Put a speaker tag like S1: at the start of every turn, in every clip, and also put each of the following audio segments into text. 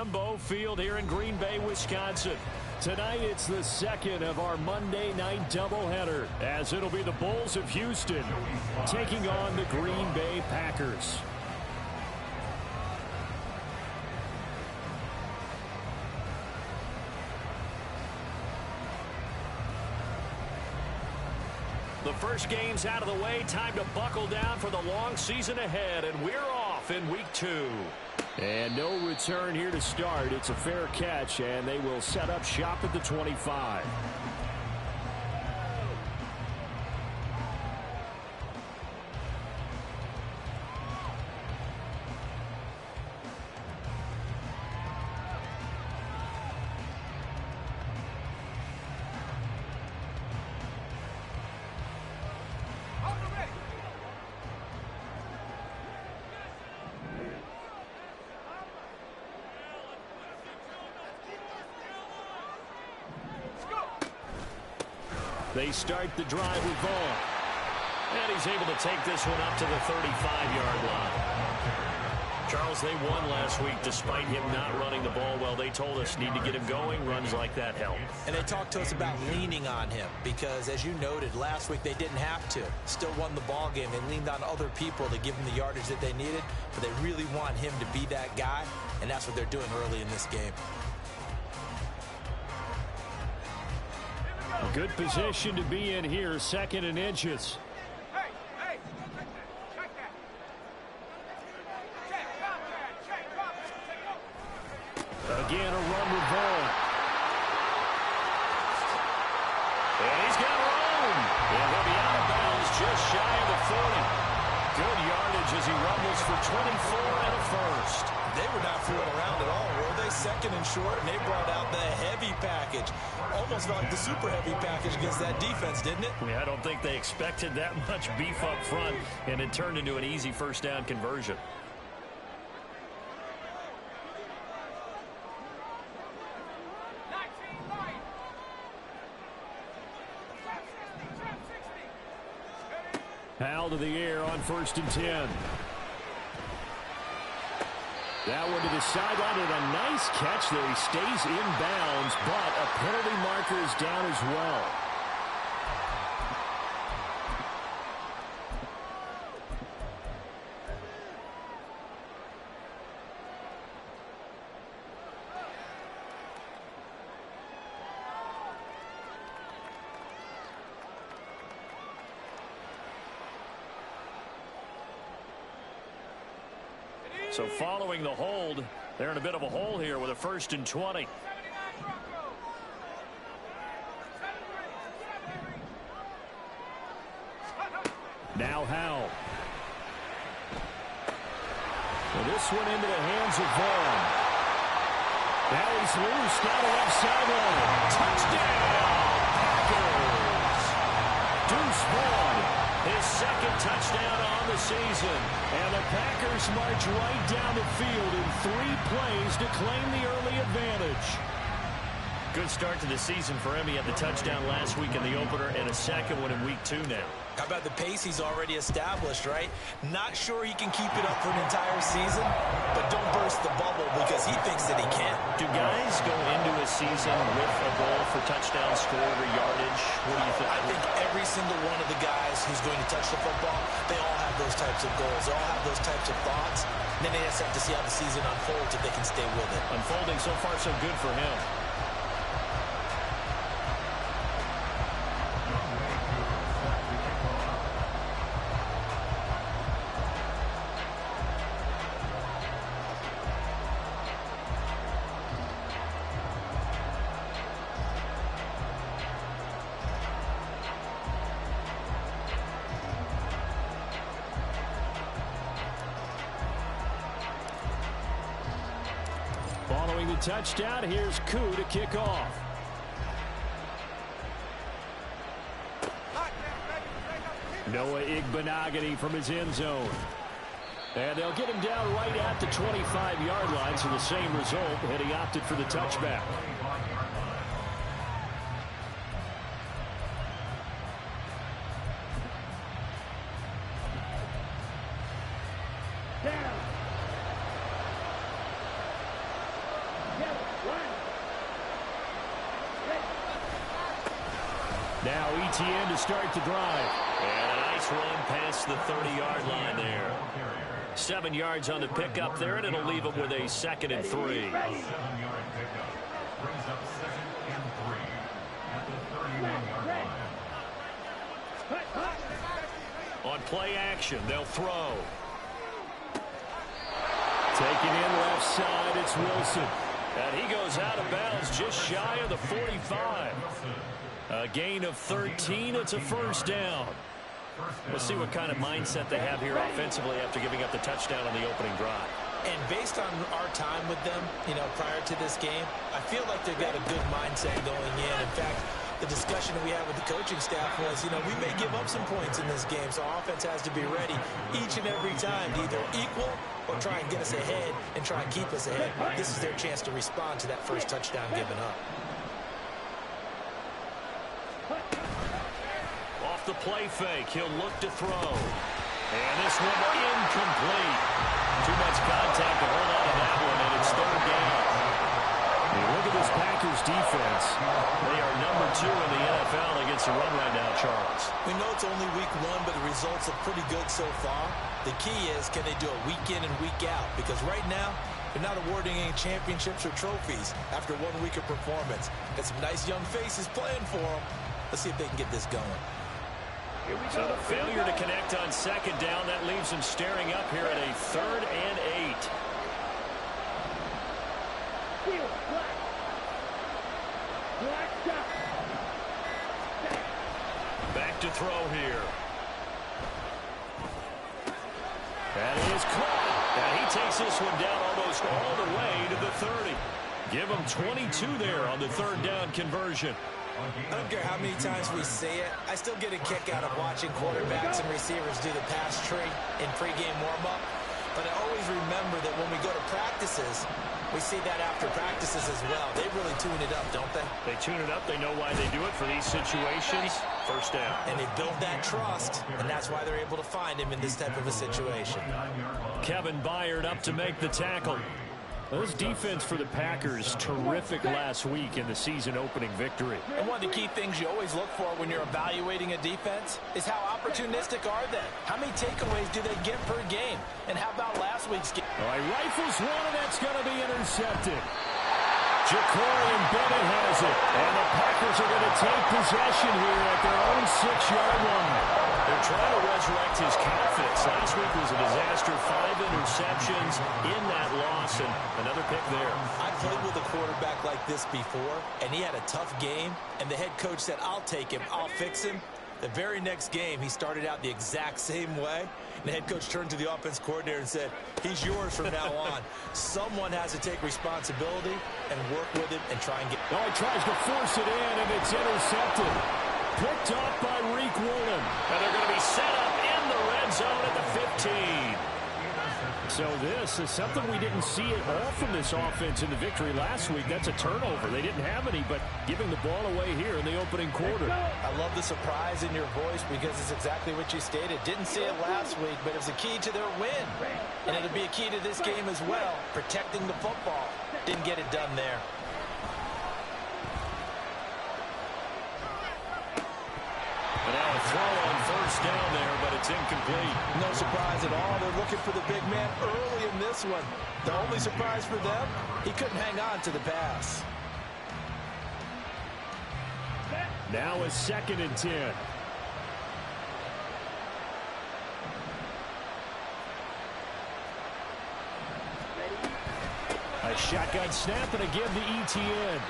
S1: Lambeau Field here in Green Bay, Wisconsin. Tonight, it's the second of our Monday night doubleheader, as it'll be the Bulls of Houston taking on the Green Bay Packers. The first game's out of the way. Time to buckle down for the long season ahead, and we're off in week 2. And no return here to start. It's a fair catch, and they will set up shop at the 25. They start the drive with Vaughn. And he's able to take this one up to the 35-yard line. Charles, they won last week despite him not running the ball well. They told us need to get him going. Runs like that help.
S2: And they talked to us about leaning on him because, as you noted, last week they didn't have to. Still won the ball game. They leaned on other people to give them the yardage that they needed, but they really want him to be that guy, and that's what they're doing early in this game.
S1: A good position to be in here, 2nd and inches. Again, a run with Vaughn. And he's got room. And he'll be out of bounds just shy of the 40. Good yardage as he rumbles for 24 and a first.
S2: They were not fooling around at all, were they? 2nd and short, and they brought out the heavy package. Almost felt like the super heavy package against that defense, didn't it?
S1: Yeah, I don't think they expected that much beef up front, and it turned into an easy first down conversion. Howell to the air on 1st and 10. That one to the sideline, and a nice catch there. He stays in bounds, but a penalty marker is down as well. So following the hold, they're in a bit of a hole here with a 1st and 20. Now Howell. Well, this one into the hands of Vaughn. Now he's loose down the left sideline. Touchdown, Packers. Deuce Vaughn, his 2nd touchdown on the season. And the Packers march right down the field in 3 plays to claim the early advantage. Good start to the season for him. He had the touchdown last week in the opener and a 2nd one in week 2 now.
S2: How about the pace he's already established, right? Not sure he can keep it up for an entire season, but don't burst the bubble because he thinks that he can.
S1: Do guys go into a season with a goal for touchdown scored or yardage? What do you think?
S2: I think every single one of the guys who's going to touch the football, they all have those types of goals. They all have those types of thoughts. And then they just have to see how the season unfolds if they can stay with it.
S1: Unfolding so far so good for him. Following the touchdown, here's Koo to kick off. Noah Igbenogany from his end zone. And they'll get him down right at the 25-yard line, so the same result, and he opted for the touchback. Now ETN to start the drive.
S3: And a nice run past the 30-yard line there. 7 yards on the pickup there, and it'll leave them with a 2nd and 3.
S4: 7-yard pickup brings up 2nd and 3 at the 31-yard line.
S3: On play action, they'll throw.
S1: Taking in left side, it's Wilson.
S3: And he goes out of bounds just shy of the 45. A gain of 13. It's a first down. We'll see what kind of mindset they have here offensively after giving up the touchdown on the opening drive.
S2: And based on our time with them, prior to this game, I feel like they've got a good mindset going in. In fact, the discussion that we had with the coaching staff was, we may give up some points in this game, so our offense has to be ready each and every time to either equal or try and get us ahead and try and keep us ahead. This is their chance to respond to that first touchdown given up.
S3: Off the play fake, he'll look to throw. And this one incomplete. Too much contact to hold on to that one, and it's 3rd down.
S1: Look at this Packers defense.
S3: They are number 2 in the NFL against the run right now, Charles.
S2: We know it's only week 1, but the results are pretty good so far. The key is, can they do it week in and week out? Because right now, they're not awarding any championships or trophies after 1 week of performance. Got some nice young faces playing for them. Let's see if they can get this going.
S3: So the failure to connect on 2nd down, that leaves them staring up here at a 3rd and 8. Back to throw here.
S1: That is caught.
S3: And he takes this one down almost all the way to the 30. Give him 22 there on the 3rd down conversion.
S2: I don't care how many times we say it, I still get a kick out of watching quarterbacks and receivers do the pass tree in pregame warm-up. But I always remember that when we go to practices, we see that after practices as well. They really tune it up, don't they?
S3: They tune it up. They know why they do it for these situations. First down.
S2: And they build that trust, and that's why they're able to find him in this type of a situation.
S3: Kevin Byard up to make the tackle.
S1: Well, this defense for the Packers, terrific last week in the season-opening victory.
S2: And one of the key things you always look for when you're evaluating a defense is how opportunistic are they? How many takeaways do they get per game? And how about last week's game?
S1: All right, rifles one, and that's going to be intercepted. Ja'Cory Bennett has it, and the Packers are going to take possession here at their own 6-yard line.
S3: They're trying to resurrect his confidence. Last week was a disaster, 5 interceptions in that loss, and another pick there.
S2: I played with a quarterback like this before, and he had a tough game, and the head coach said, I'll take him, I'll fix him. The very next game, he started out the exact same way. And the head coach turned to the offense coordinator and said, he's yours from now on. Someone has to take responsibility and work with him and try and get...
S1: Oh, he tries to force it in, and it's intercepted. Picked off by Reek Woolen.
S3: And they're going to be set up in the red zone at the 15.
S1: So this is something we didn't see at all from this offense in the victory last week. That's a turnover. They didn't have any, but giving the ball away here in the opening quarter.
S2: I love the surprise in your voice because it's exactly what you stated. Didn't see it last week, but it was a key to their win. And it'll be a key to this game as well, protecting the football. Didn't get it done there.
S3: And now a throw on first down there, but it's incomplete.
S2: No surprise at all. They're looking for the big man early in this one. The only surprise for them, he couldn't hang on to the pass.
S1: Now a 2nd and 10. A shotgun snap and again to ETN.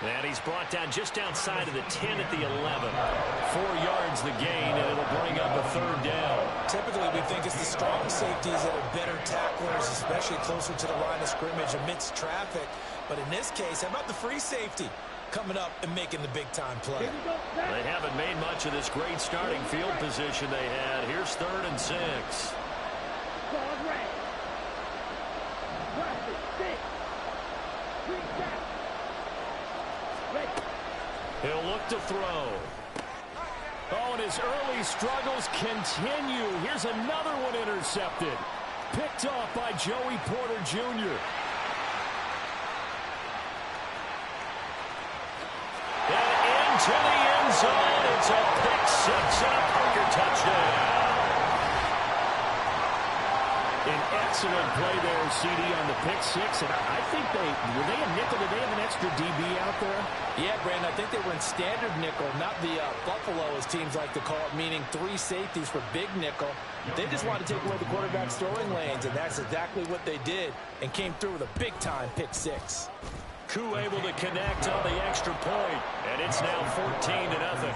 S3: And he's brought down just outside of the 10 at the 11. 4 yards the gain, and it'll bring up a 3rd down.
S2: Typically, we think it's the strong safeties that are better tacklers, especially closer to the line of scrimmage amidst traffic. But in this case, how about the free safety coming up and making the big-time play?
S3: They haven't made much of this great starting field position they had. Here's 3rd and 6.
S1: He'll look to throw. Oh, and his early struggles continue. Here's another one intercepted. Picked off by Joey Porter Jr.
S3: And into the end zone. It's a pick six and a Packer touchdown. An excellent play there, CD, on the pick six. And I think were they a nickel? Did they have an extra DB out there?
S2: Yeah, Brandon, I think they were in standard nickel, not the Buffalo, as teams like to call it, meaning 3 safeties for big nickel. They just wanted to take away the quarterback's throwing lanes, and that's exactly what they did, and came through with a big-time pick six.
S3: Koo able to connect on the extra point, and it's now 14-0.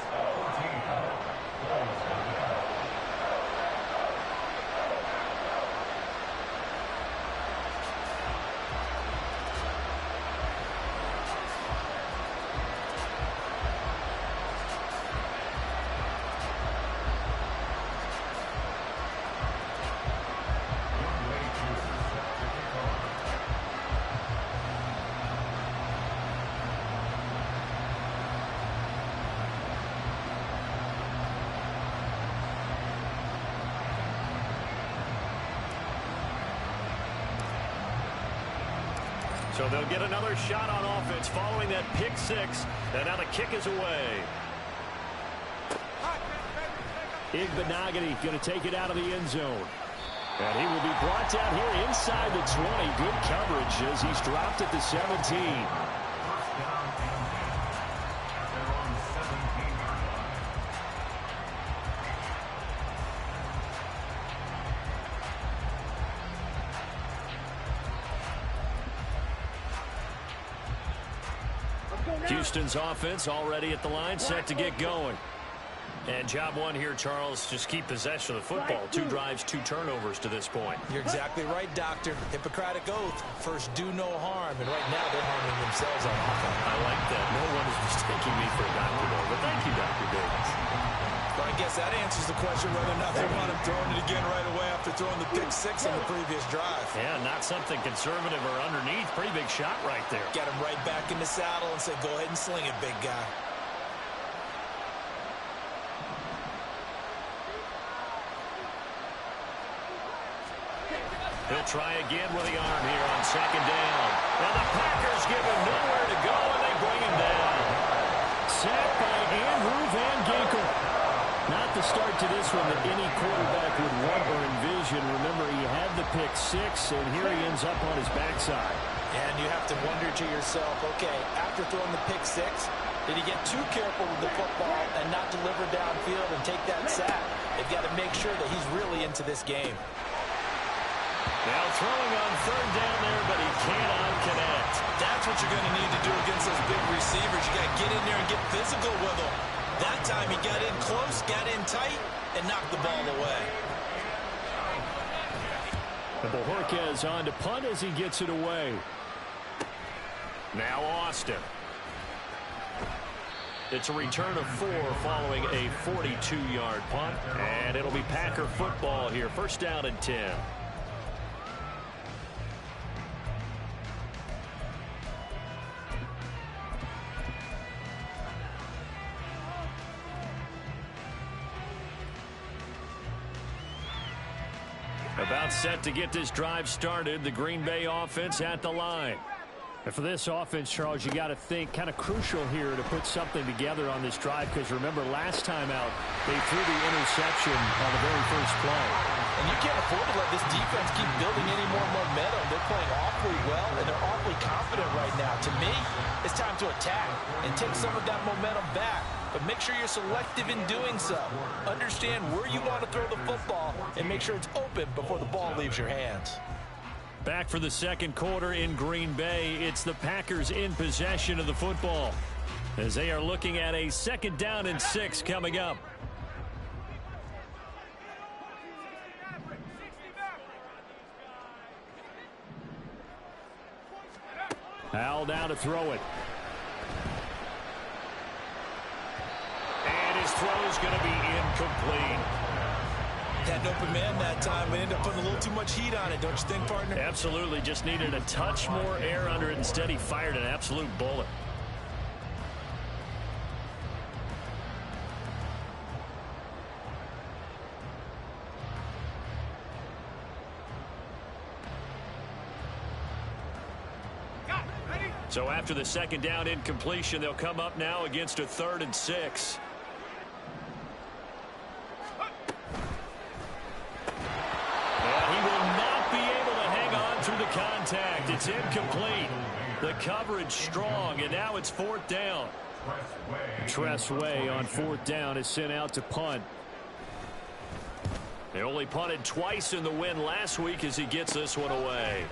S3: So they'll get another shot on offense following that pick six. And now the kick is away. Igbenogany going to take it out of the end zone. And he will be brought down here inside the 20. Good coverage as he's dropped at the 17. Houston's offense already at the line, set to get going. And job one here, Charles, just keep possession of the football. 2 drives, 2 turnovers to this point.
S2: You're exactly right, Doctor. Hippocratic oath. First, do no harm. And right now, they're harming themselves on offense.
S3: I like that. No one is mistaking me for a doctor, though. But thank you, Dr. Davis.
S2: Well, I guess that answers the question whether or not they want him throwing it again right away after throwing the pick six on the previous drive.
S3: Yeah, not something conservative or underneath. Pretty big shot right there.
S2: Get him right back in the saddle and say, go ahead and sling it, big guy.
S3: He'll try again with the arm here on second down. And the Packers give him nowhere to go, and they bring him down. Sacked by Andrew Van Ginkel. Not the start to this one that any quarterback would want or envision. Remember, he had the pick six, and here he ends up on his backside.
S2: And you have to wonder to yourself, okay, after throwing the pick six, did he get too careful with the football and not deliver downfield and take that sack? They've got to make sure that he's really into this game.
S3: Now throwing on third down there, but he cannot connect.
S2: That's what you're going to need to do against those big receivers. You got to get in there and get physical with them. That time he got in close, got in tight, and knocked the ball away.
S3: And Bojorquez on to punt as he gets it away. Now Austin. It's a return of 4 following a 42-yard punt. And it'll be Packer football here. First down and 10. About set to get this drive started. The Green Bay offense at the line. And for this offense, Charles, you got to think kind of crucial here to put something together on this drive, because remember last time out they threw the interception on the very first play.
S2: And you can't afford to let this defense keep building any more momentum. They're playing awfully well, and they're awfully confident right now. To me, it's time to attack and take some of that momentum back. But make sure you're selective in doing so. Understand where you want to throw the football and make sure it's open before the ball leaves your hands.
S3: Back for the second quarter in Green Bay. It's the Packers in possession of the football as they are looking at a second down and 6 coming up. Al now to throw it. And his throw is going to be incomplete.
S2: Had an open man that time, but ended up putting a little too much heat on it, don't you think, partner?
S3: Absolutely. Just needed a touch more air under it. Instead, he fired an absolute bullet. So after the second down incompletion, they'll come up now against a 3rd and 6. contact. It's incomplete. The coverage strong, and now it's 4th down. Tressway on 4th down is sent out to punt. They only punted twice in the win last week as he gets this one away.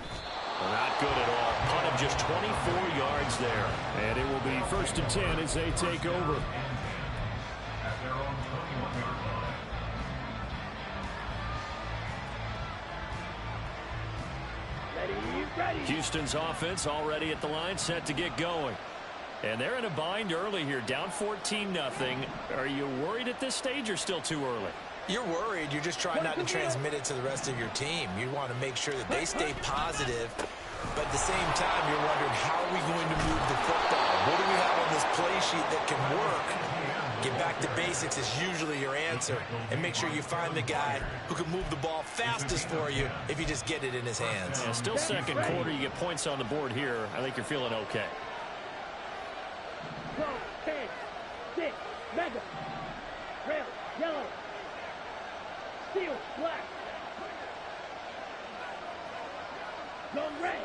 S3: Not good at all. Punt of just 24 yards there.
S1: And it will be 1st and 10 as they take over. Houston's offense already at the line, set to get going. And they're in a bind early here, down 14-0. Are you worried at this stage or still too early?
S2: You're worried. You're just trying not to transmit it to the rest of your team. You want to make sure that they stay positive, but at the same time, you're wondering, how are we going to move the football? What do we have on this play sheet that can work? Get back to basics is usually your answer, and make sure you find the guy who can move the ball fastest for you if you just get it in his hands.
S3: Yeah, still second quarter. You get points on the board here. I think you're feeling okay.
S5: 12, 10, 6, mega, red, yellow, steel, black, young red,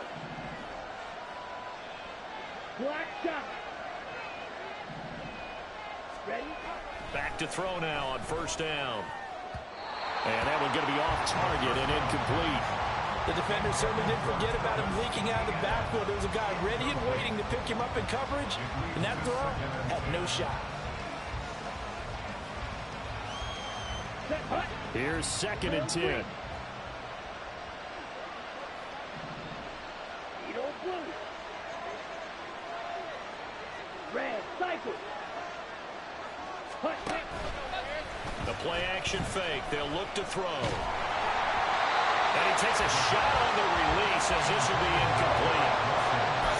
S5: black shot. Ready?
S3: Back to throw now on 1st down. And that one going to be off target and incomplete.
S2: The defender certainly didn't forget about him leaking out of the backfield. There was a guy ready and waiting to pick him up in coverage, and that throw had no shot.
S1: Here's 2nd and 10.
S5: Red, cycle.
S3: The play action fake. They'll look to throw. And he takes a shot on the release as this will be incomplete.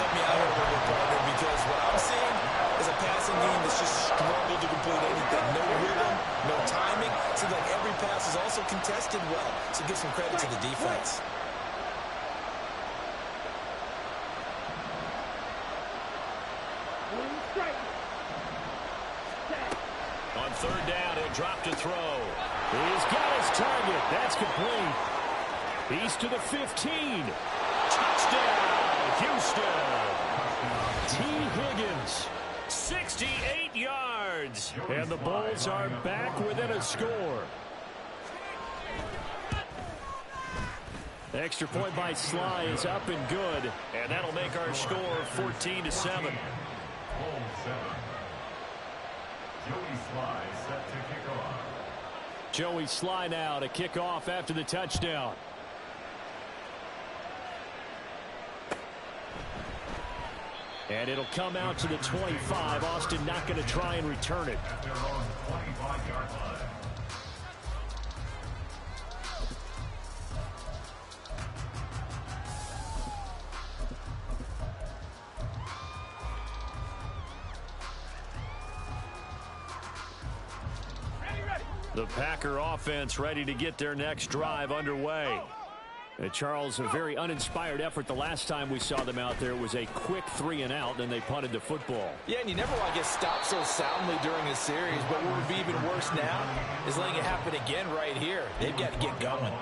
S2: Help me out here a little bit, partner, because what I'm seeing is a passing game that's just struggled to complete anything. No rhythm, no timing. Seems like every pass is also contested well. So give some credit to the defense.
S3: On 3rd down, he'll drop to throw. He's got his target. That's complete. He's to the 15. Touchdown, Houston. T. Higgins, 68 yards. And the Bulls are back within a score. Extra point by Sly is up and good. And that'll make our score 14-7. Joey Sly now to kick off after the touchdown. And it'll come out to the 25. Austin not going to try and return it. The Packer offense ready to get their next drive underway. Charles, a very uninspired effort the last time we saw them out there. It was a quick 3-and-out, and they punted the football.
S2: Yeah, and you never want to get stopped so soundly during a series, but what would be even worse now is letting it happen again right here. They've got to get going.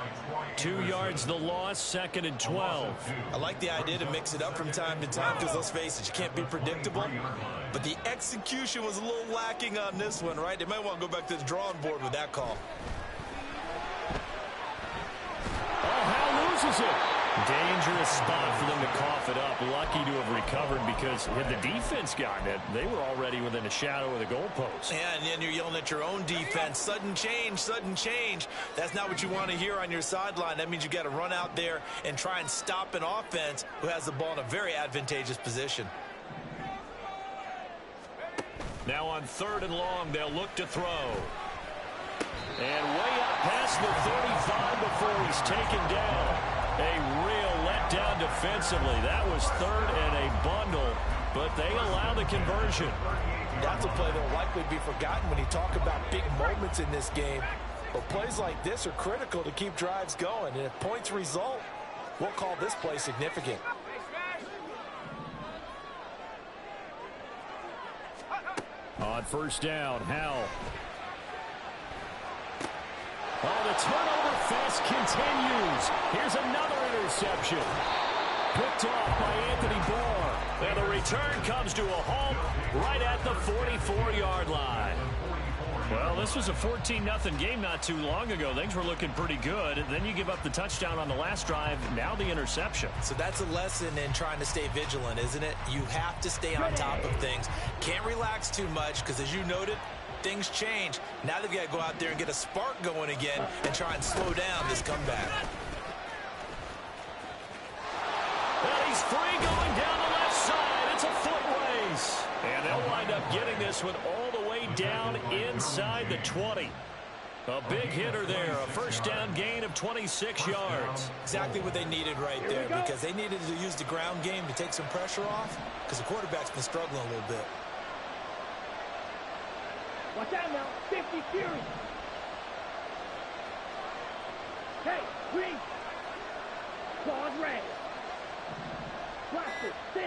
S3: 2 yards the loss, 2nd and 12.
S2: I like the idea to mix it up from time to time because, let's face it, you can't be predictable. But the execution was a little lacking on this one, right? They might want to go back to the drawing board with that call.
S3: Loses it. Dangerous spot for them to cough it up. Lucky to have recovered because had the defense gotten it, they were already within a shadow of the goalpost.
S2: Yeah, and then you're yelling at your own defense. Sudden change, sudden change. That's not what you want to hear on your sideline. That means you got to run out there and try and stop an offense who has the ball in a very advantageous position.
S3: Now on 3rd and long, they'll look to throw. And way up past the 35 before he's taken down. A real letdown defensively. That was 3rd and a bundle, but they allow the conversion.
S2: That's a play that will likely be forgotten when you talk about big moments in this game. But plays like this are critical to keep drives going. And if points result, we'll call this play significant.
S1: On 1st down, Howell.
S3: Oh, the turnover fest continues. Here's another interception. Picked off by Anthony Barr. And the return comes to a halt right at the 44-yard line. Well, this was a 14-0 game not too long ago. Things were looking pretty good. Then you give up the touchdown on the last drive. Now the interception.
S2: So that's a lesson in trying to stay vigilant, isn't it? You have to stay on top of things. Can't relax too much because, as you noted, things change. Now they've got to go out there and get a spark going again and try and slow down this comeback.
S3: Well, he's free going down the left side. It's a foot race. And they'll wind up getting this one all the way down inside the 20. A big hitter there. A first down gain of 26 yards.
S2: Exactly what they needed right there, because they needed to use the ground game to take some pressure off because the quarterback's been struggling a little bit.
S5: Watch out now. 50 Fury. Hey, green. Claws red. Blaster, 6.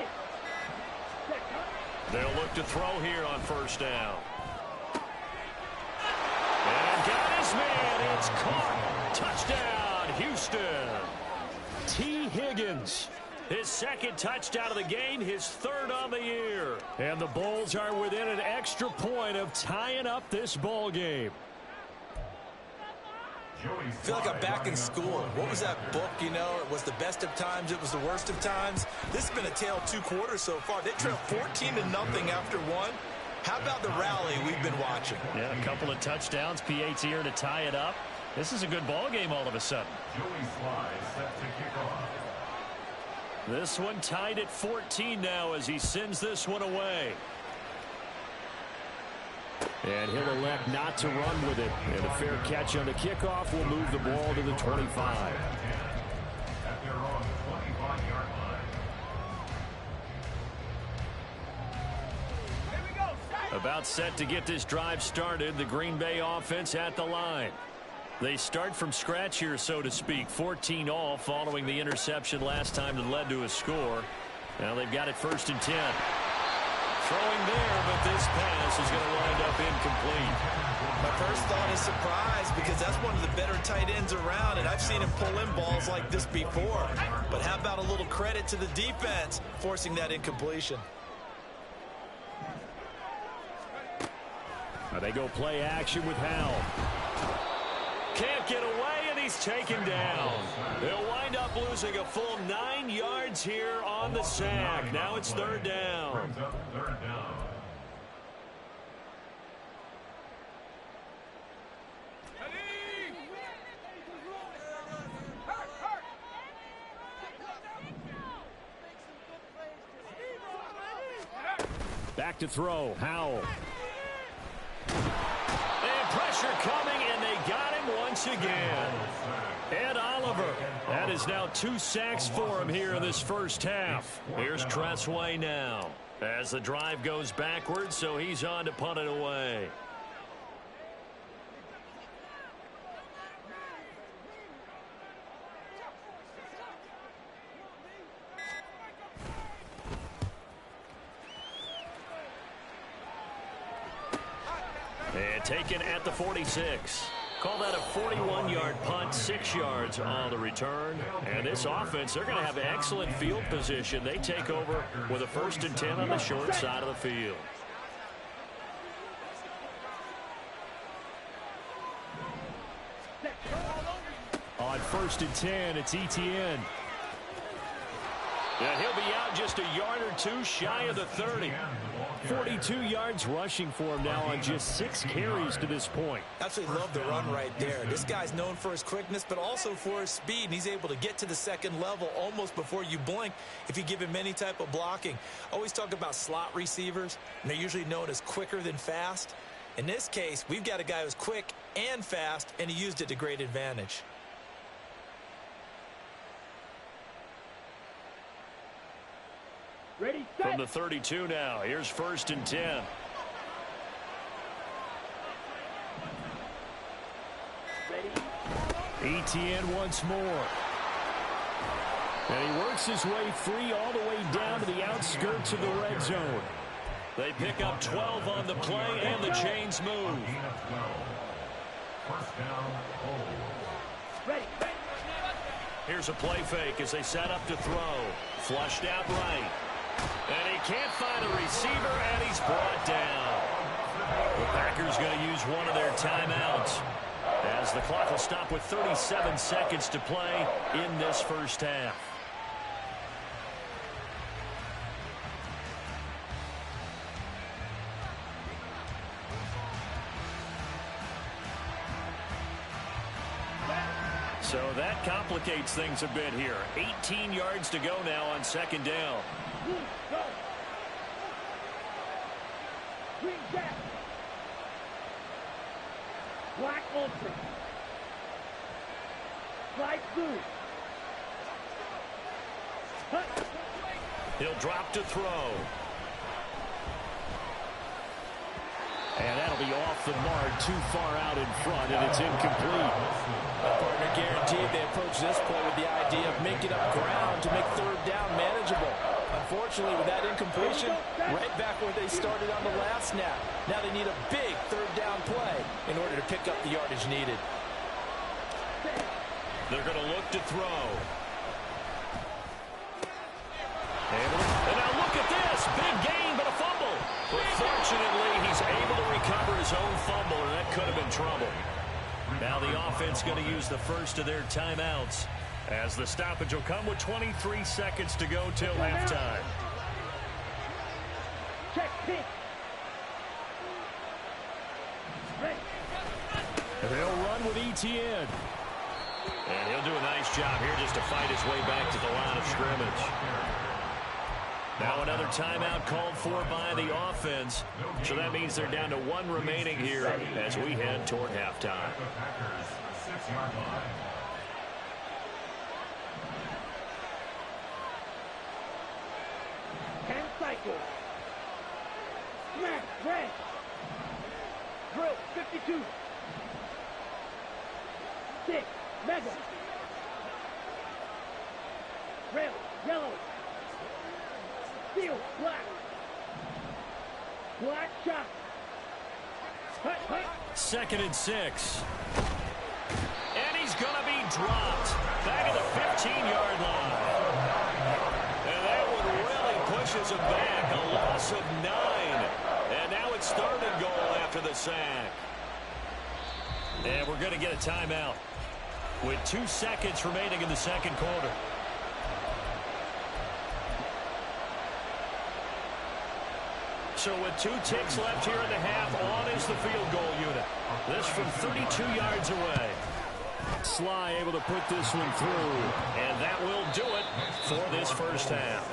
S3: They'll look to throw here on first down. And got his man. It's caught. Touchdown, Houston. T. Higgins. His second touchdown of the game, his third on the year. And the Bulls are within an extra point of tying up this ball game.
S2: I feel like I'm back in school. What was that book, you know? It was the best of times, it was the worst of times. This has been a tale of 2 quarters so far. They trailed 14-0 after 1. How about the rally we've been watching?
S3: Yeah, a couple of touchdowns, PAT here to tie it up. This is a good ball game all of a sudden.
S4: Joey Sly set to kick off.
S3: This one tied at 14 now as he sends this one away. And he'll elect not to run with it. And a fair catch on the kickoff will move the ball to the 25.
S4: At their own 25-yard line.
S3: About set to get this drive started. The Green Bay offense at the line. They start from scratch here, so to speak. 14 all following the interception last time that led to a score. Now they've got it 1st and 10. Throwing there, but this pass is going to wind up incomplete.
S2: My first thought is surprise, because that's one of the better tight ends around, and I've seen him pull in balls like this before. But how about a little credit to the defense forcing that incompletion?
S3: Now they go play action with Howell. Can't get away, and he's taken down. They'll wind up losing a full 9 yards here on the sack. Now it's 3rd down.
S4: Brings up 3rd down.
S3: Back to throw. Howell. And pressure coming, and they got him once again. Ed Oliver. That is now 2 sacks for him here in this first half. Here's Tressway now as the drive goes backwards, so he's on to punt it away. And taken at the 46. Call that a 41-yard punt, 6 yards on the return. And this offense, they're going to have excellent field position. They take over with a 1st and 10 on the short side of the field. On 1st and 10, it's Etienne. And he'll be out just a yard or 2 shy of the 30. 42 yards rushing for him now on just 6 carries to this point.
S2: Absolutely love the run right there. This guy's known for his quickness, but also for his speed. And he's able to get to the second level almost before you blink if you give him any type of blocking. Always talk about slot receivers, and they're usually known as quicker than fast. In this case, we've got a guy who's quick and fast, and he used it to great advantage.
S5: Ready, set.
S3: From the 32 now, here's 1st and 10.
S5: Ready.
S3: Etienne once more. And he works his way free all the way down to the outskirts of the red zone. They pick up 12 on the play, and the chains move.
S4: First down,
S5: Ready.
S3: Here's a play fake as they set up to throw. Flushed out right. And he can't find a receiver, and he's brought down. The Packers going to use one of their timeouts, as the clock will stop with 37 seconds to play in this first half. So that complicates things a bit here. 18 yards to go now on second down.
S5: Go. Green jack. Black ultra. Light blue. Hut.
S3: He'll drop to throw. And that'll be off the mark, too far out in front, and it's incomplete.
S2: Partner guaranteed they approach this play with the idea of making up ground to make third down manageable. Unfortunately, with that incompletion, right back where they started on the last snap. Now they need a big third down play in order to pick up the yardage needed.
S3: They're going to look to throw. And now look at this. Big gain, but a fumble. But fortunately, he's able to recover his own fumble, and that could have been trouble. Now the offense going to use the first of their timeouts, as the stoppage will come with 23 seconds to go till halftime.
S5: Check pitch. Ready.
S3: They'll run with ETN. And he'll do a nice job here just to fight his way back to the line of scrimmage. Now another timeout called for by the offense. So that means they're down to one remaining here as we head toward halftime.
S5: 10 cycles. Smack, red. Drill, 52. 6, mega. Red, yellow. Steel, black. Black shot. Hut, hut.
S3: 2nd and 6. And he's going to be dropped back at the 15-yard line. And that one really pushes him back. A loss of 9. And now it's 3rd and goal after the sack. And we're going to get a timeout with 2 seconds remaining in the second quarter. So with 2 ticks left here in the half, on is the field goal unit. This from 32 yards away. Sly able to put this one through, and that will do it for this first half.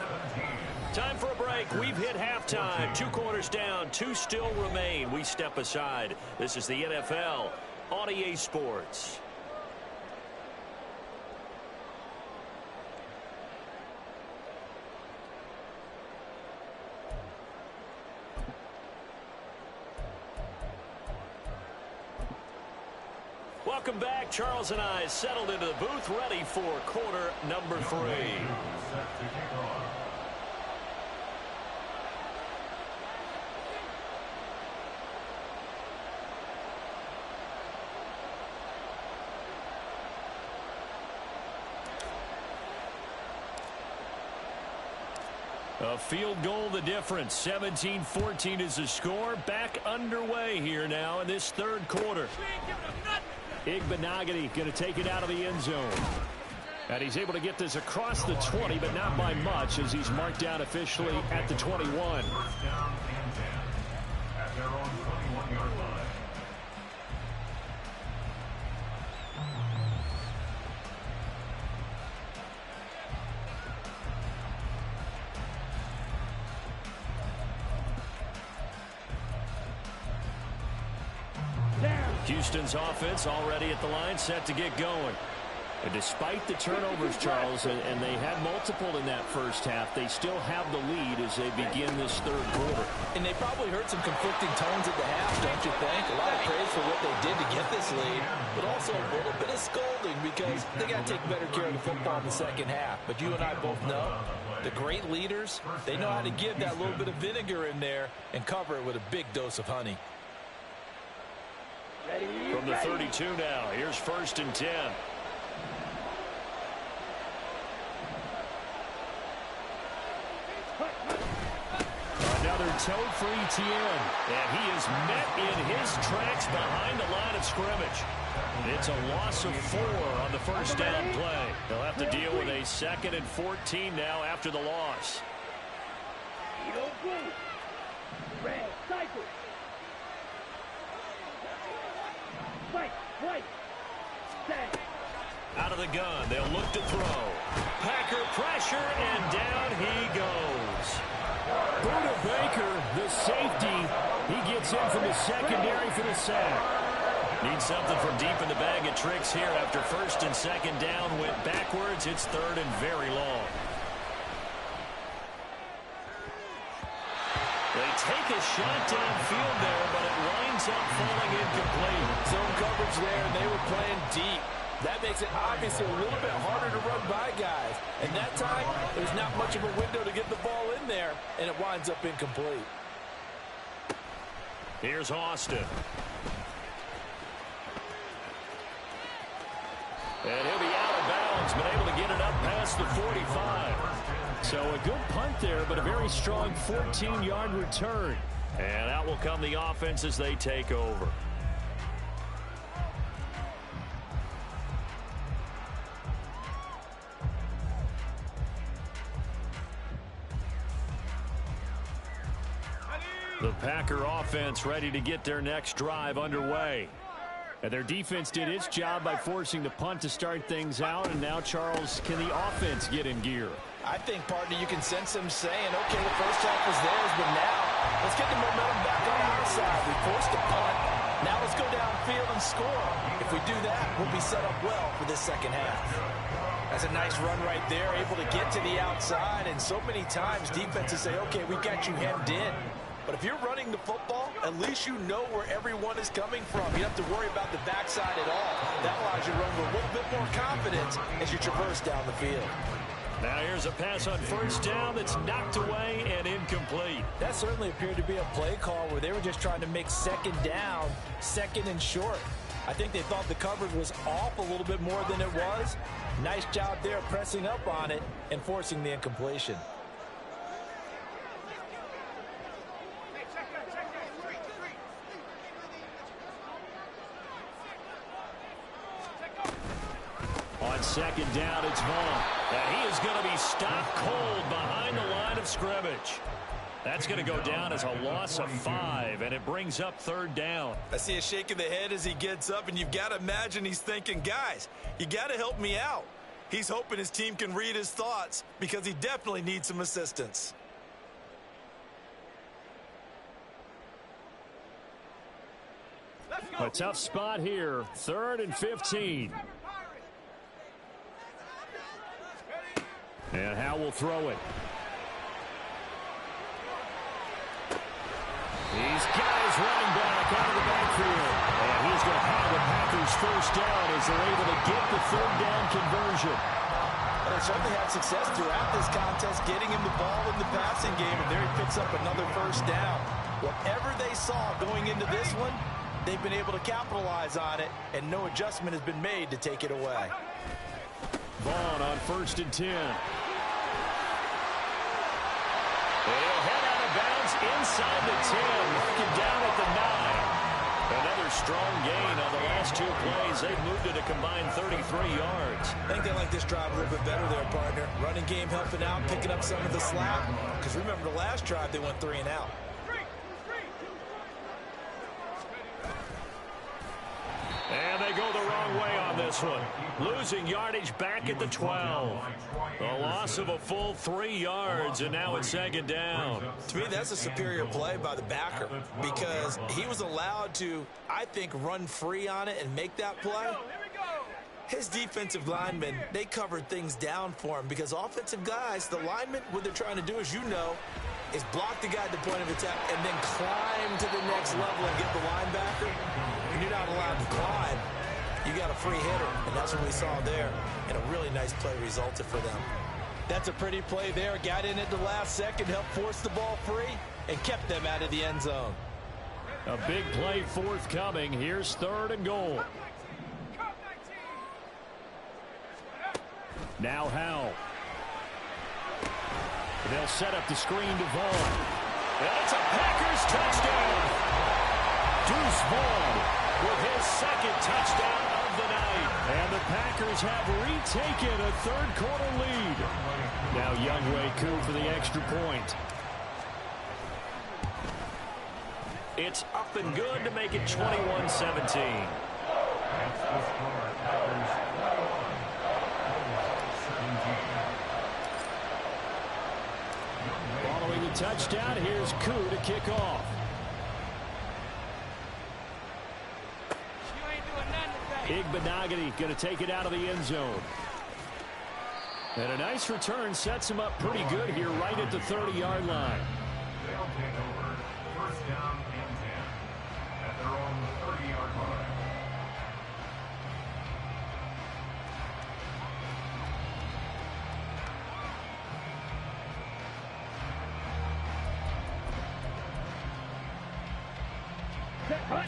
S3: Time for a break. We've hit halftime. 2 quarters down, 2 still remain. We step aside. This is the NFL on EA Sports. Welcome back. Charles and I settled into the booth, ready for quarter number 3. A field goal the difference. 17-14 is the score. Back underway here now in this third quarter. Igbenogany going to take it out of the end zone. And he's able to get this across the 20, but not by much, as he's marked down officially at the 21.
S4: At their own 21-yard line.
S3: Houston's offense already at the line, set to get going. And despite the turnovers, Charles, and they had multiple in that first half, they still have the lead as they begin this third quarter.
S2: And they probably heard some conflicting tones at the half, don't you think? A lot of praise for what they did to get this lead, but also a little bit of scolding because they got to take better care of the football in the second half. But you and I both know the great leaders, they know how to give that little bit of vinegar in there and cover it with a big dose of honey.
S3: From the 32 now, here's 1st and 10. another toe for Etienne. And he is met in his tracks behind the line of scrimmage. It's a loss of 4 on the first down play. They'll have to deal with a 2nd and 14 now after the loss.
S5: Red, cycle. Fight, white. Stay.
S3: Out of the gun, they'll look to throw. Packer pressure, and down he goes. Buda Baker, the safety, he gets in from the secondary for the sack. Needs something from deep in the bag of tricks here after 1st and 2nd down went backwards. It's 3rd and very long. They take a shot downfield there, but it winds up falling incomplete.
S2: Zone coverage there, and they were playing deep. That makes it obviously a little bit harder to run by guys. And that time, there's not much of a window to get the ball in there, and it winds up incomplete.
S3: Here's Austin. And he'll be out of bounds, but able to get it up past the 45. So a good punt there, but a very strong 14-yard return. And out will come the offense as they take over. The Packer offense ready to get their next drive underway. And their defense did its job by forcing the punt to start things out. And now, Charles, can the offense get in gear?
S2: I think, partner, you can sense them saying, okay, the first half was theirs, but now let's get the momentum back on our side. We forced a punt. Now let's go downfield and score. If we do that, we'll be set up well for this second half. That's a nice run right there, able to get to the outside. And so many times defenses say, okay, we've got you hemmed in. But if you're running the football, at least you know where everyone is coming from. You don't have to worry about the backside at all. That allows you to run with a little bit more confidence as you traverse down the field.
S3: Now here's a pass on 1st down that's knocked away and incomplete.
S2: That certainly appeared to be a play call where they were just trying to make 2nd down, 2nd and short. I think they thought the coverage was off a little bit more than it was. Nice job there pressing up on it and forcing the incompletion.
S3: On 2nd down, it's Vaughn. And he is going to be stopped cold behind the line of scrimmage. That's going to go down as a loss of 5, and it brings up 3rd down.
S2: I see a shake of the head as he gets up, and you've got to imagine he's thinking, guys, you got to help me out. He's hoping his team can read his thoughts because he definitely needs some assistance.
S3: A tough spot here, 3rd and 15. And Howe will throw it. He's got his running back out of the backfield. And he's going to have the Packers 1st down as they're able to get the 3rd down conversion.
S2: And they certainly had success throughout this contest, getting him the ball in the passing game, and there he picks up another 1st down. Whatever they saw going into this one, they've been able to capitalize on it, and no adjustment has been made to take it away.
S3: Vaughn on 1st and 10. He'll head out of bounds inside the 10, marking down at the 9. Another strong gain on the last 2 plays. They've moved it a combined 33 yards.
S2: I think they like this drive a little bit better there, partner. Running game helping out, picking up some of the slack. Because remember the last drive, they went 3 and out.
S3: And they go the wrong way on this one. Losing yardage back at the 12. A loss of a full 3 yards, and now it's 2nd down.
S2: To me, that's a superior play by the backer because he was allowed to, I think, run free on it and make that play. His defensive linemen, they covered things down for him because offensive guys, the linemen, what they're trying to do, as you know, is block the guy at the point of attack and then climb to the next level and get the linebacker. When you're not allowed to climb, you got a free hitter, and that's what we saw there, and a really nice play resulted for them. That's a pretty play there. Got in at the last second, helped force the ball free, and kept them out of the end zone.
S3: A big play forthcoming. Here's 3rd and goal. Now Howe. They'll set up the screen to Vaughn. And it's a Packers touchdown. Deuce Vaughn with his second touchdown of the night. And the Packers have retaken a third-quarter lead. Now Younghoe Koo for the extra point. It's up and good to make it 21-17. Following the touchdown, here's Koo to kick off. Igbenogany going to take it out of the end zone. And a nice return sets him up pretty good here right at the 30-yard line.
S4: They'll take over. First down and 10 at their own 30-yard line.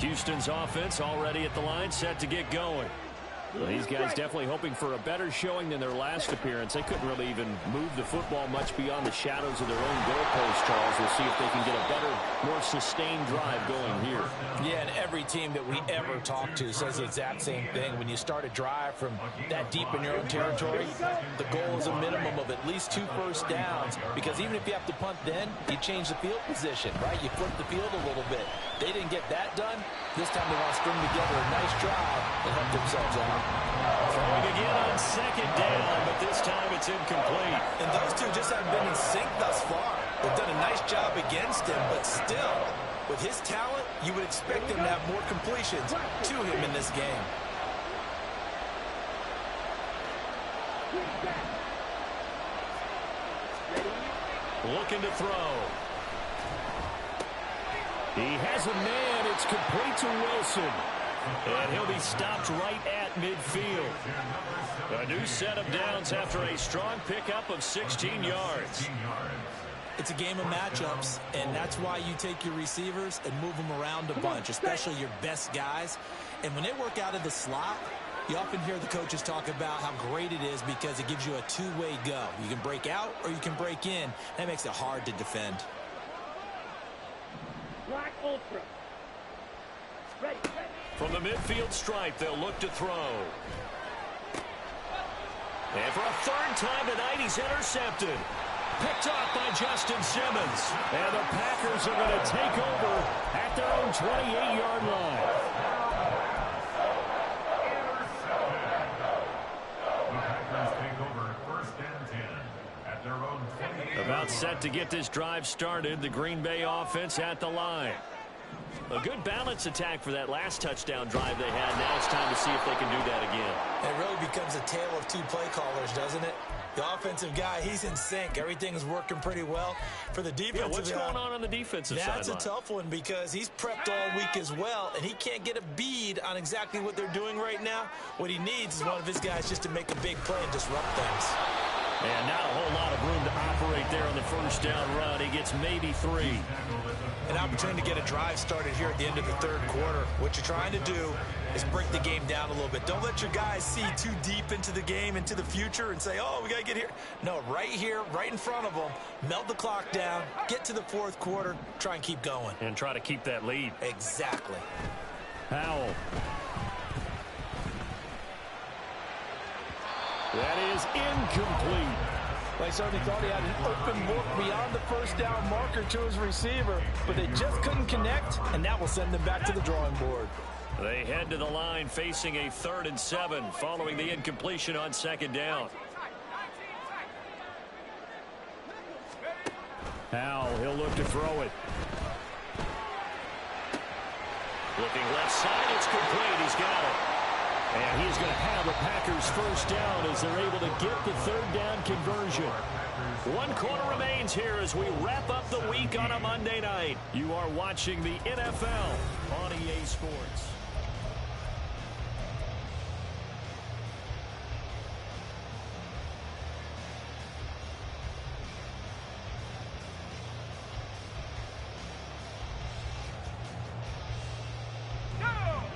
S3: Houston's offense already at the line, set to get going. Well, these guys definitely hoping for a better showing than their last appearance. They couldn't really even move the football much beyond the shadows of their own goalpost, Charles. We'll see if they can get a better, more sustained drive going here.
S2: Yeah, and every team that we ever talk to says the exact same thing. When you start a drive from that deep in your own territory, the goal is a minimum of at least 2 first downs, because even if you have to punt then, you change the field position, right? You flip the field a little bit. They didn't get that done. This time they want to string together a nice drive and help themselves out.
S3: Throwing again on second down, but this time it's incomplete.
S2: And those two just haven't been in sync thus far. They've done a nice job against him, but still, with his talent, you would expect him to have more completions to him in this game.
S3: Looking to throw. He has a man. It's complete to Wilson. And he'll be stopped right at midfield. A new set of downs after a strong pickup of 16 yards.
S2: It's a game of matchups, and that's why you take your receivers and move them around a bunch, especially your best guys. And when they work out of the slot, you often hear the coaches talk about how great it is because it gives you a two-way go. You can break out or you can break in. That makes it hard to defend.
S5: Black Ultra. Ready.
S3: From the midfield stripe, they'll look to throw. And for a third time tonight, he's intercepted. Picked off by Justin Simmons. And the Packers are going to take over at their own 28-yard line.
S4: The Packers take over first and 10 at their own 28.
S3: About set to get this drive started. The Green Bay offense at the line. A good balance attack for that last touchdown drive they had. Now it's time to see if they can do that again.
S2: It really becomes a tale of two play callers, doesn't it? The offensive guy, he's in sync. Everything's working pretty well. For the defensive
S3: what's going on the defensive side?
S2: That's a tough one because he's prepped all week as well, and he can't get a bead on exactly what they're doing right now. What he needs is one of his guys just to make a big play and disrupt things.
S3: And not a whole lot of room to operate there on the first down run. He gets maybe 3.
S2: An opportunity to get a drive started here at the end of the third quarter. What you're trying to do is break the game down a little bit. Don't let your guys see too deep into the game, into the future, and say, oh, we got to get here. No, right here, right in front of them, melt the clock down, get to the fourth quarter, try and keep going.
S3: And try to keep that lead.
S2: Exactly.
S3: Howell. That is incomplete.
S2: They certainly thought he had an open look beyond the first down marker to his receiver, but they just couldn't connect, and that will send them back to the drawing board.
S3: They head to the line facing a 3rd and 7 following the incompletion on second down. Howell, he'll look to throw it. Looking left side, it's complete. He's got it. And he's going to have the Packers first down as they're able to get the 3rd down conversion. 1 quarter remains here as we wrap up the week on a Monday night. You are watching the NFL on EA Sports.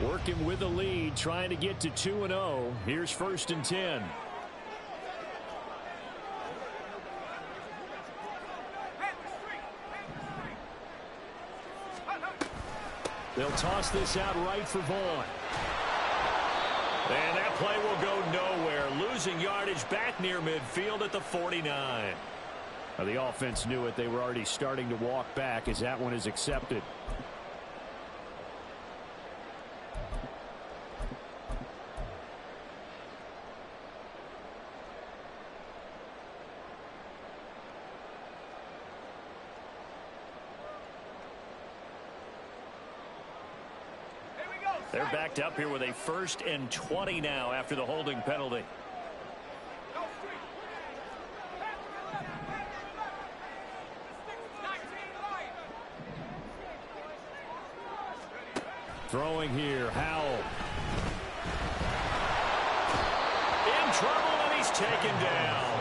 S3: Working with the lead, trying to get to 2-0. Here's 1st and 10. They'll toss this out right for Vaughn. And that play will go nowhere. Losing yardage back near midfield at the 49. Well, the offense knew it. They were already starting to walk back as that one is accepted. They're backed up here with a 1st and 20 now after the holding penalty. Throwing here, Howell. In trouble, and he's taken down.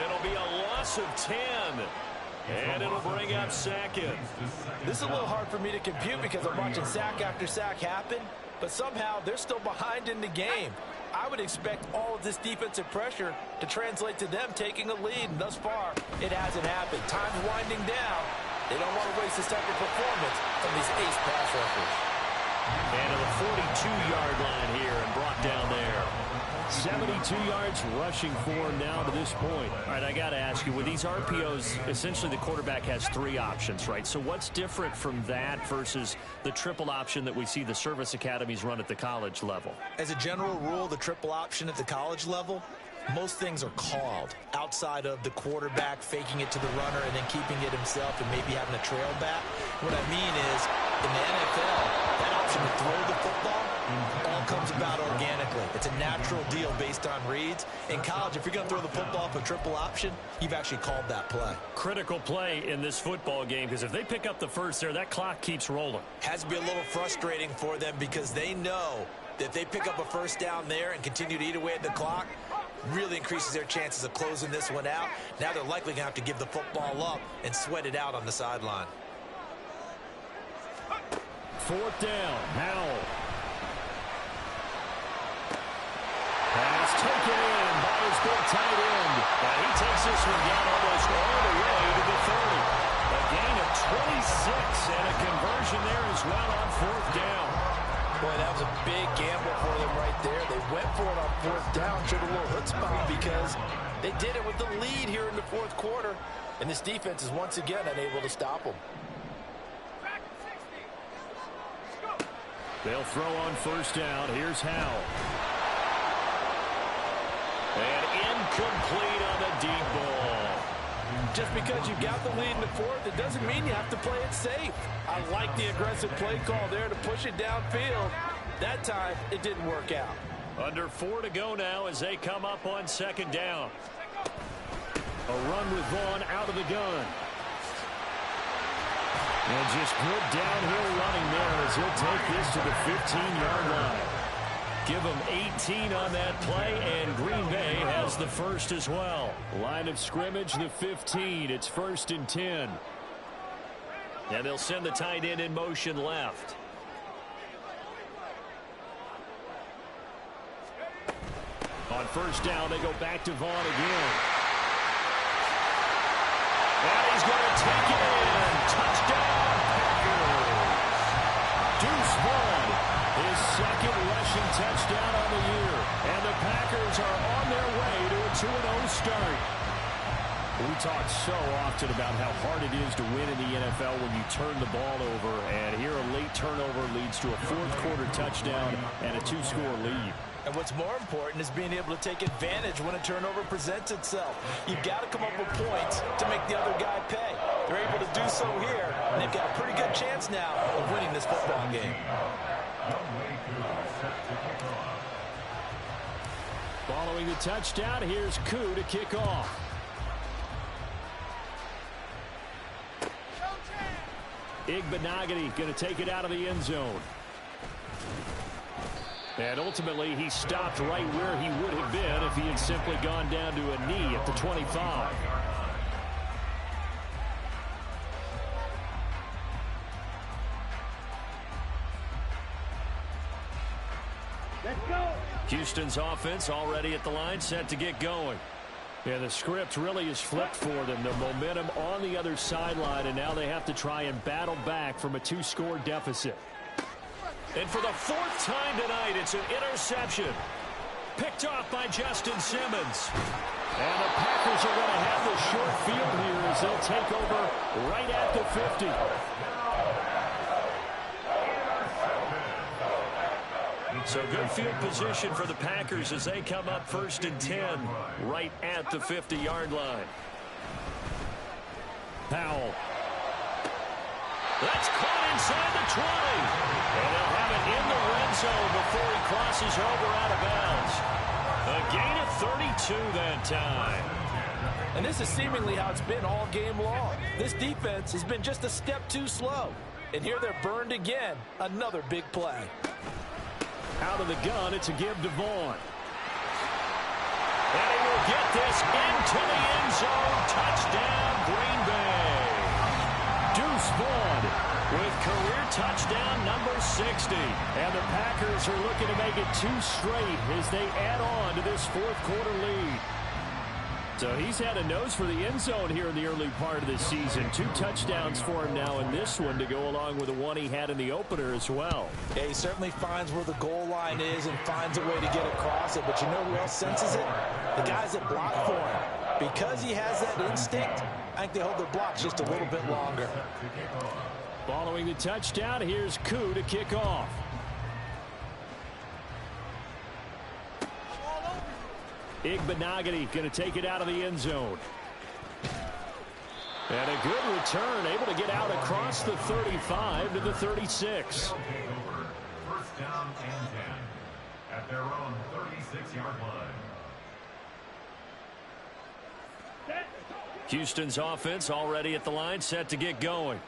S3: It'll be a loss of 10. And it'll bring up second.
S2: This is a little hard for me to compute because I'm watching sack after sack happen, but somehow they're still behind in the game. I would expect all of this defensive pressure to translate to them taking a lead, and thus far, it hasn't happened. Time's winding down. They don't want to waste this type of performance from these ace pass rushers.
S3: And to the 42-yard line here and brought down there. 72 yards rushing for him now to this point. All right, I got to ask you, with these RPOs, essentially the quarterback has 3 options, right? So what's different from that versus the triple option that we see the service academies run at the college level?
S2: As a general rule, the triple option at the college level, most things are called outside of the quarterback faking it to the runner and then keeping it himself and maybe having a trail back. What I mean is, in the NFL, that option to throw the football all comes about organically. It's a natural deal based on reads. In college, if you're going to throw the football for triple option, you've actually called that play.
S3: Critical play in this football game, because if they pick up the first there, that clock keeps rolling.
S2: Has to be a little frustrating for them because they know that if they pick up a first down there and continue to eat away at the clock, really increases their chances of closing this one out. Now they're likely going to have to give the football up and sweat it out on the sideline.
S3: 4th down, Howell. Pass taken in by his big tight end. And he takes this one down almost all the way to the 30. A gain of 26 and a conversion there as well on 4th down.
S2: Boy, that was a big gamble for them right there. They went for it on 4th down, showed a little chutzpah because they did it with the lead here in the 4th quarter. And this defense is once again unable to stop them.
S3: They'll throw on 1st down. Here's Howell. And incomplete on the deep ball.
S2: Just because you got the lead in the 4th, it doesn't mean you have to play it safe. I like the aggressive play call there to push it downfield. That time, it didn't work out.
S3: Under 4 to go now as they come up on 2nd down. A run with Vaughn out of the gun. And just good downhill running there as he'll take this to the 15-yard line. Give them 18 on that play, and Green Bay has the first as well. Line of scrimmage, the 15. It's 1st and 10. And they'll send the tight end in motion left. On 1st down, they go back to Vaughn again. And he's going to take it in. Touchdown, Packers. Deuce Vaughn, his 2nd rushing touchdown on the year. And the Packers are on their way to a 2-0 start. We talk so often about how hard it is to win in the NFL when you turn the ball over. And here a late turnover leads to a 4th quarter touchdown and a 2-score lead.
S2: And what's more important is being able to take advantage when a turnover presents itself. You've got to come up with points to make the other guy pay. They're able to do so here, and they've got a pretty good chance now of winning this football game.
S3: Following the touchdown, here's Koo to kick off. Igbenogany going to take it out of the end zone. And ultimately, he stopped right where he would have been if he had simply gone down to a knee at the 25.
S5: Let's go.
S3: Houston's offense already at the line, set to get going. And the script really is flipped for them. The momentum on the other sideline, and now they have to try and battle back from a 2-score deficit. And for the fourth time tonight, it's an interception. Picked off by Justin Simmons. And the Packers are going to have the short field here as they'll take over right at the 50. So good field position for the Packers as they come up 1st and 10 right at the 50-yard line. Powell. That's caught inside the 20. And they'll have it in the red zone before he crosses over out of bounds. A gain of 32 that time.
S2: And this is seemingly how it's been all game long. This defense has been just a step too slow. And here they're burned again. Another big play.
S3: Out of the gun, it's a give to Vaughn. And he will get this into the end zone. Touchdown, Green Bay. Deuce Vaughn with career touchdown number 60. And the Packers are looking to make it 2 straight as they add on to this fourth quarter lead. So he's had a nose for the end zone here in the early part of the season. 2 touchdowns for him now in this one to go along with the one he had in the opener as well.
S2: Yeah, he certainly finds where the goal line is and finds a way to get across it. But you know who else senses it? The guys that block for him. Because he has that instinct, I think they hold their blocks just a little bit longer.
S3: Following the touchdown, here's Koo to kick off. Igbenogany going to take it out of the end zone. And a good return, able to get out across the 35 to the 36.
S4: 1st down and 10 at their own 36-yard line.
S3: Houston's offense already at the line, set to get going.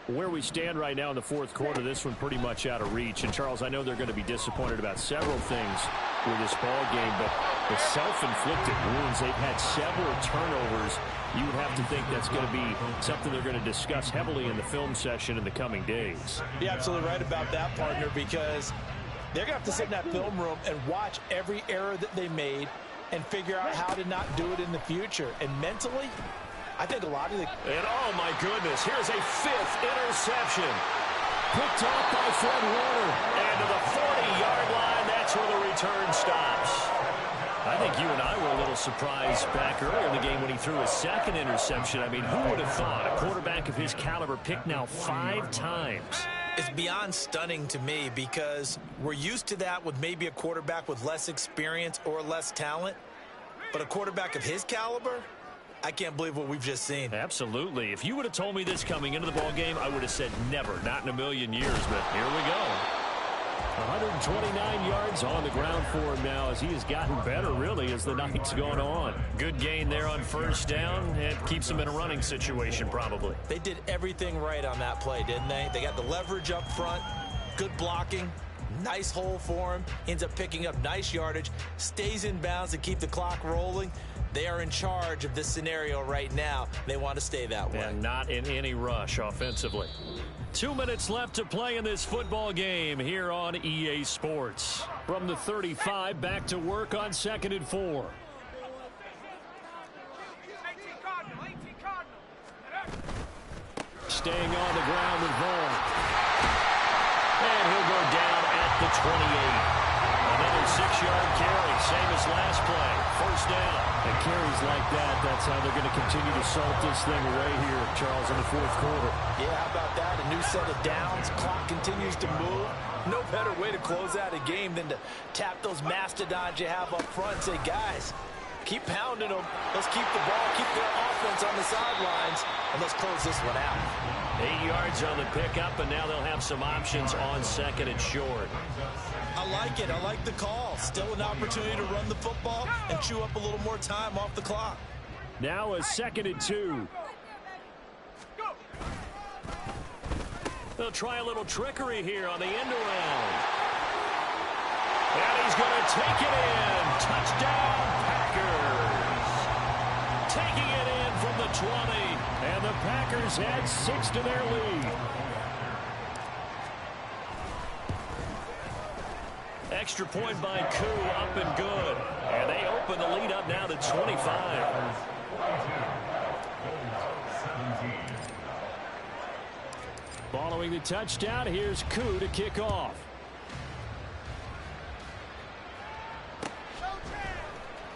S3: Where we stand right now in the fourth quarter, this one pretty much out of reach. And, Charles, I know they're going to be disappointed about several things with this ball game, but the self-inflicted wounds, they've had several turnovers. You would have to think that's going to be something they're going to discuss heavily in the film session in the coming days.
S2: You're absolutely right about that, partner, because they're going to have to sit in that film room and watch every error that they made and figure out how to not do it in the future. And mentally, I think a lot of the...
S3: And oh my goodness, here's a 5th interception. Picked off by Fred Warner. And to the 40-yard line, that's where the return stops. I think you and I were a little surprised back earlier in the game when he threw his 2nd interception. I mean, who would have thought a quarterback of his caliber picked now 5 times?
S2: It's beyond stunning to me because we're used to that with maybe a quarterback with less experience or less talent. But a quarterback of his caliber, I can't believe what we've just seen.
S3: Absolutely. If you would have told me this coming into the ball game, I would have said never, not in a million years. But here we go. 129 yards on the ground for him now as he has gotten better, really, as the night's gone on. Good gain there on 1st down. It keeps him in a running situation, probably.
S2: They did everything right on that play, didn't they? They got the leverage up front, good blocking, nice hole for him, ends up picking up nice yardage, stays in bounds to keep the clock rolling. They are in charge of this scenario right now. They want to stay that way.
S3: And not in any rush offensively. 2 minutes left to play in this football game here on EA Sports. From the 35, back to work on 2nd and 4. Staying on the ground with Vaughn. And he'll go down at the 28. Another 6-yard carry, same as last play. 1st down. And carries like that, that's how they're going to continue to salt this thing away here, Charles, in the fourth quarter.
S2: Yeah, how about that? A new set of downs. Clock continues to move. No better way to close out a game than to tap those mastodons you have up front and say, guys, keep pounding them. Let's keep the ball, keep their offense on the sidelines, and let's close this one out.
S3: 8 yards on the pickup, and now they'll have some options on 2nd and short.
S2: I like it. I like the call. Still an opportunity to run the football and chew up a little more time off the clock.
S3: Now a 2nd and 2. They'll try a little trickery here on the end around. And he's going to take it in. Touchdown, Packers. Taking it in from the 20. And the Packers add 6 to their lead. Extra point by Koo, up and good. And they open the lead up now to 25. Following the touchdown, here's Koo to kick off.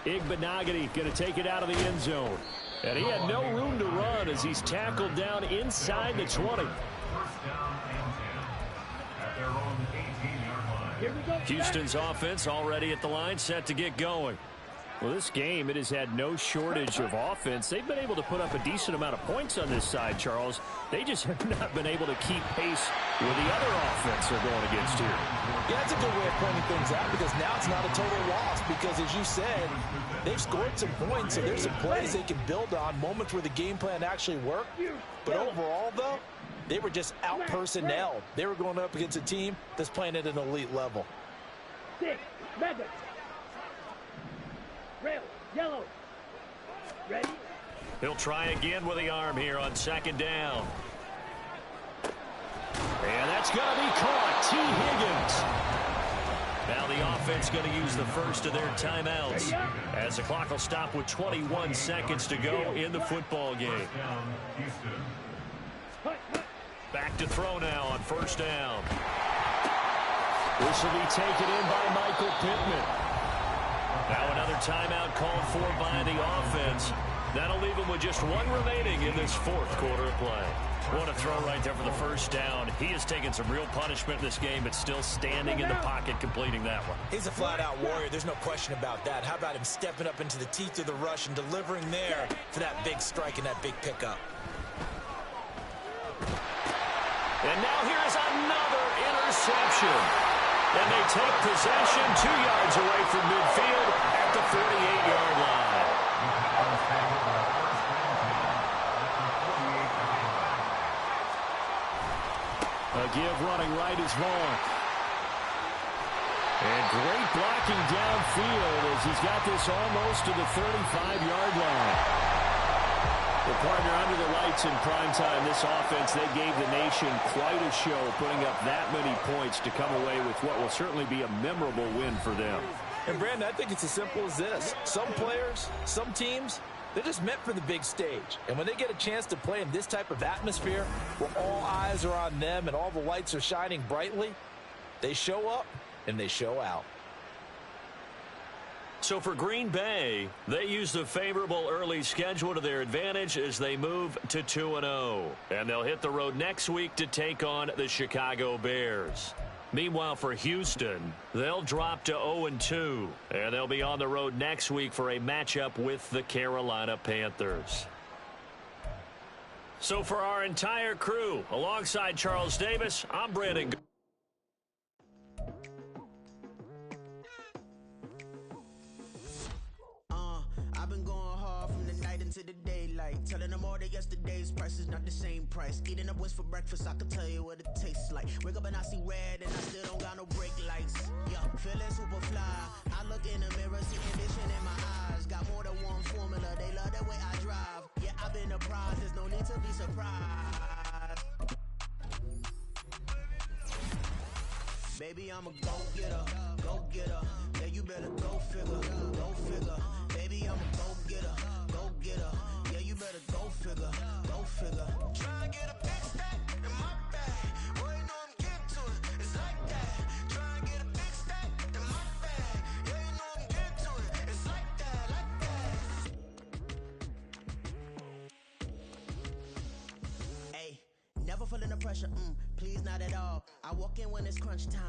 S3: Igbenogany going to take it out of the end zone. And he had no room to run as he's tackled down inside the 20.
S4: First down and 10 at their own 18-yard line.
S5: Here we go.
S3: Houston's offense already at the line, set to get going. Well, this game, it has had no shortage of offense. They've been able to put up a decent amount of points on this side, Charles. They just have not been able to keep pace with the other offense they're going against here.
S2: Yeah, that's a good way of pointing things out because now it's not a total loss because, as you said, they've scored some points, so there's some plays they can build on, moments where the game plan actually worked. But overall, though, they were just out-personnelled. They were going up against a team that's playing at an elite level.
S5: 6, mega. Red, yellow. Ready?
S3: He'll try again with the arm here on second down. And that's going to be caught. T. Higgins. Now the offense going to use the first of their timeouts as the clock will stop with 21 seconds to go in the football game. Back to throw now on first down. This will be taken in by Michael Pittman. Now another timeout called for by the offense. That'll leave him with just one remaining in this fourth quarter of play. What a throw right there for the first down. He has taken some real punishment in this game, but still standing in the pocket completing that one.
S2: He's a flat-out warrior. There's no question about that. How about him stepping up into the teeth of the rush and delivering there for that big strike and that big pickup.
S3: And now here is another interception. And they take possession 2 yards away from midfield at the 48-yard line. A give running right is Vaughn. And great blocking downfield as he's got this almost to the 35-yard line. The partner under the lights in primetime, this offense, they gave the nation quite a show, putting up that many points to come away with what will certainly be a memorable win for them.
S2: And, Brandon, I think it's as simple as this. Some players, some teams, they're just meant for the big stage. And when they get a chance to play in this type of atmosphere where all eyes are on them and all the lights are shining brightly, they show up and they show out.
S3: So for Green Bay, they use the favorable early schedule to their advantage as they move to 2-0. And they'll hit the road next week to take on the Chicago Bears. Meanwhile, for Houston, they'll drop to 0-2. And they'll be on the road next week for a matchup with the Carolina Panthers. So for our entire crew, alongside Charles Davis, I'm Brandon.
S6: To the daylight, telling them all that yesterday's price is not the same price. Eating up wings for breakfast, I can tell you what it tastes like. Wake up and I see red and I still don't got no brake lights. Yeah, feeling super fly. I look in the mirror, see ambition in my eyes. Got more than one formula, they love the way I drive. Yeah, I've been a prize, there's no need to be surprised. Baby, I'm a go-getter, go-getter. Yeah, you better go figure, go figure. Baby, I'm a go-getter, go-getter. Yeah, you better go figure, go figure. Try and get a big stack in my bag. Boy, you know I'm getting to it, it's like that. Try and get a big stack in my bag. Yeah, you know I'm getting to it, it's like that, like that. Hey, never feeling the pressure, please not at all. I walk in when it's crunch time.